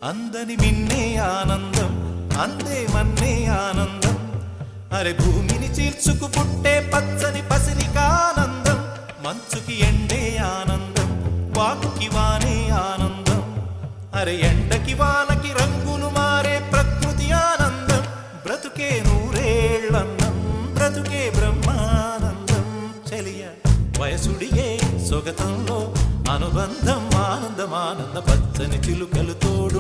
అందని మిన్నే ఆనందం అందే మన్నే ఆనందం అరే భూమిని చీల్చుకు పుట్టే పచ్చని పసిరికానందం మంచుకి ఎండే ఆనందం వాకుకి వానే ఆనందం అరే ఎండకి వానకి రంగులు మారే ప్రకృతి ఆనందం బ్రతుకే నూరేళ్ళన్నం బ్రతుకే బ్రహ్మానందం చెలియ వయసుడియే సొగతంలో అనుబంధం ఆనందం ఆనంద పచ్చని చిలుకలు తోడు